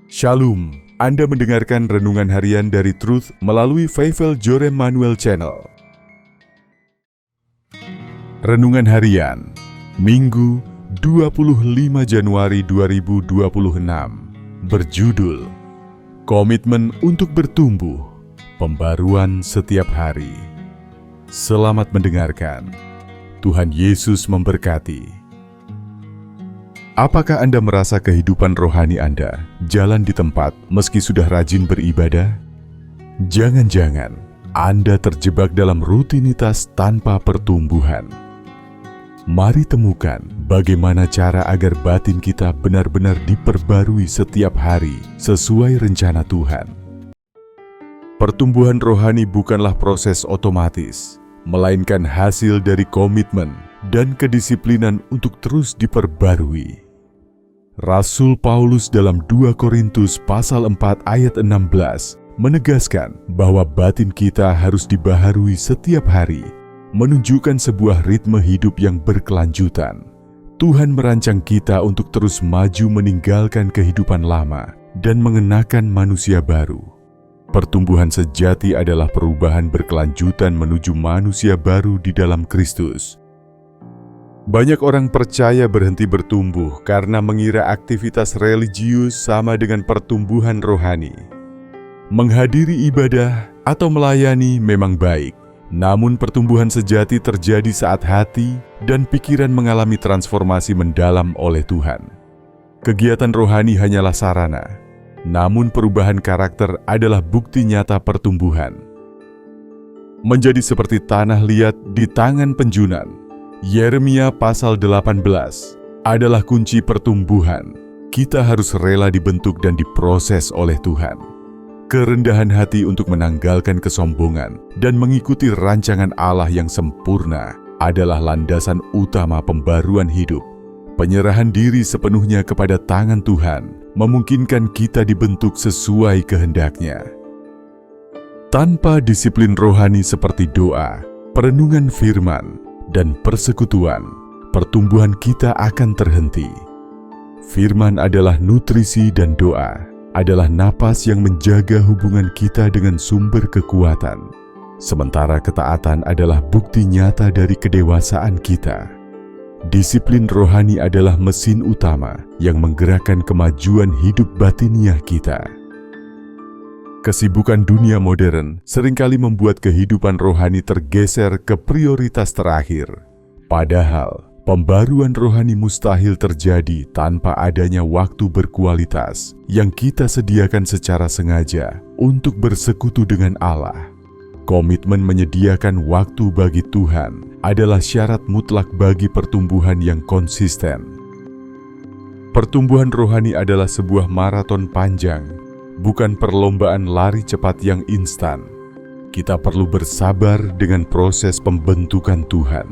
Shalom, Anda mendengarkan Renungan Harian dari Truth melalui Feivel Jorem Manuel Channel. Renungan Harian, Minggu 25 Januari 2026, berjudul Komitmen untuk Bertumbuh, Pembaruan Setiap Hari. Selamat mendengarkan. Tuhan Yesus memberkati. Apakah Anda merasa kehidupan rohani Anda jalan di tempat meski sudah rajin beribadah? Jangan-jangan Anda terjebak dalam rutinitas tanpa pertumbuhan. Mari temukan bagaimana cara agar batin kita benar-benar diperbarui setiap hari sesuai rencana Tuhan. Pertumbuhan rohani bukanlah proses otomatis, melainkan hasil dari komitmen dan kedisiplinan untuk terus diperbarui. Rasul Paulus dalam 2 Korintus pasal 4 ayat 16 menegaskan bahwa batin kita harus dibaharui setiap hari, menunjukkan sebuah ritme hidup yang berkelanjutan. Tuhan merancang kita untuk terus maju meninggalkan kehidupan lama dan mengenakan manusia baru. Pertumbuhan sejati adalah perubahan berkelanjutan menuju manusia baru di dalam Kristus. Banyak orang percaya berhenti bertumbuh karena mengira aktivitas religius sama dengan pertumbuhan rohani. Menghadiri ibadah atau melayani memang baik, namun pertumbuhan sejati terjadi saat hati dan pikiran mengalami transformasi mendalam oleh Tuhan. Kegiatan rohani hanyalah sarana, namun perubahan karakter adalah bukti nyata pertumbuhan. Menjadi seperti tanah liat di tangan penjunan, Yeremia pasal 18 adalah kunci pertumbuhan. Kita harus rela dibentuk dan diproses oleh Tuhan. Kerendahan hati untuk menanggalkan kesombongan dan mengikuti rancangan Allah yang sempurna adalah landasan utama pembaruan hidup. Penyerahan diri sepenuhnya kepada tangan Tuhan memungkinkan kita dibentuk sesuai kehendak-Nya. Tanpa disiplin rohani seperti doa, perenungan firman, dan persekutuan, pertumbuhan kita akan terhenti. Firman adalah nutrisi dan doa adalah napas yang menjaga hubungan kita dengan sumber kekuatan. Sementara ketaatan adalah bukti nyata dari kedewasaan kita. Disiplin rohani adalah mesin utama yang menggerakkan kemajuan hidup batiniah kita. Kesibukan dunia modern seringkali membuat kehidupan rohani tergeser ke prioritas terakhir. Padahal, pembaruan rohani mustahil terjadi tanpa adanya waktu berkualitas yang kita sediakan secara sengaja untuk bersekutu dengan Allah. Komitmen menyediakan waktu bagi Tuhan adalah syarat mutlak bagi pertumbuhan yang konsisten. Pertumbuhan rohani adalah sebuah maraton panjang, bukan perlombaan lari cepat yang instan. Kita perlu bersabar dengan proses pembentukan Tuhan,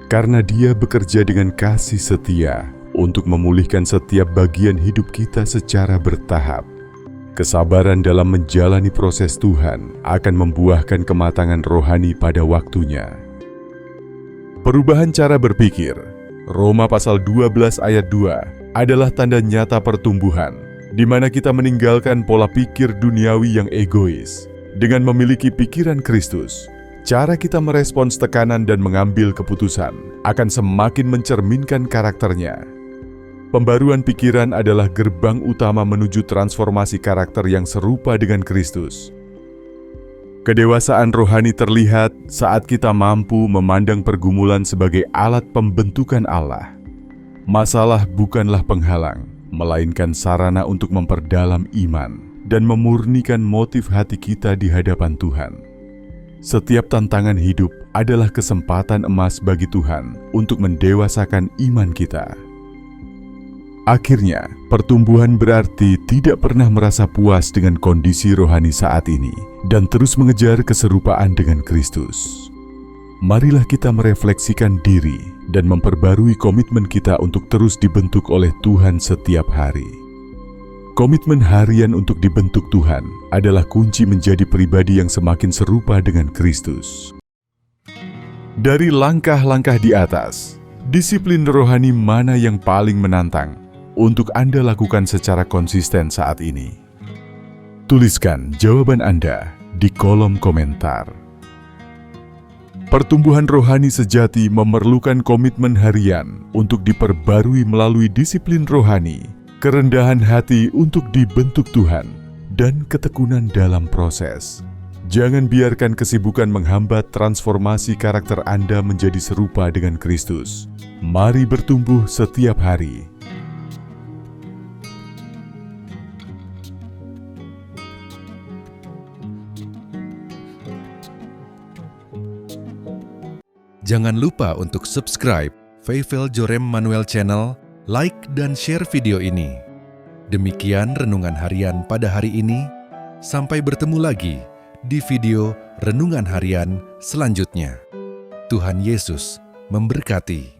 karena Dia bekerja dengan kasih setia untuk memulihkan setiap bagian hidup kita secara bertahap. Kesabaran dalam menjalani proses Tuhan akan membuahkan kematangan rohani pada waktunya. Perubahan cara berpikir, Roma pasal 12 ayat 2, adalah tanda nyata pertumbuhan, di mana kita meninggalkan pola pikir duniawi yang egois. Dengan memiliki pikiran Kristus, cara kita merespons tekanan dan mengambil keputusan akan semakin mencerminkan karakternya. Pembaruan pikiran adalah gerbang utama menuju transformasi karakter yang serupa dengan Kristus. Kedewasaan rohani terlihat saat kita mampu memandang pergumulan sebagai alat pembentukan Allah. Masalah bukanlah penghalang, melainkan sarana untuk memperdalam iman dan memurnikan motif hati kita di hadapan Tuhan. Setiap tantangan hidup adalah kesempatan emas bagi Tuhan untuk mendewasakan iman kita. Akhirnya, pertumbuhan berarti tidak pernah merasa puas dengan kondisi rohani saat ini dan terus mengejar keserupaan dengan Kristus. Marilah kita merefleksikan diri dan memperbarui komitmen kita untuk terus dibentuk oleh Tuhan setiap hari. Komitmen harian untuk dibentuk Tuhan adalah kunci menjadi pribadi yang semakin serupa dengan Kristus. Dari langkah-langkah di atas, disiplin rohani mana yang paling menantang? untuk Anda lakukan secara konsisten saat ini? Tuliskan jawaban Anda di kolom komentar. Pertumbuhan rohani sejati memerlukan komitmen harian untuk diperbarui melalui disiplin rohani, kerendahan hati untuk dibentuk Tuhan, dan ketekunan dalam proses. Jangan biarkan kesibukan menghambat transformasi karakter Anda menjadi serupa dengan Kristus. Mari bertumbuh setiap hari. Jangan lupa untuk subscribe Feivel Jorem Manuel Channel, like dan share video ini. Demikian renungan harian pada hari ini. Sampai bertemu lagi di video renungan harian selanjutnya. Tuhan Yesus memberkati.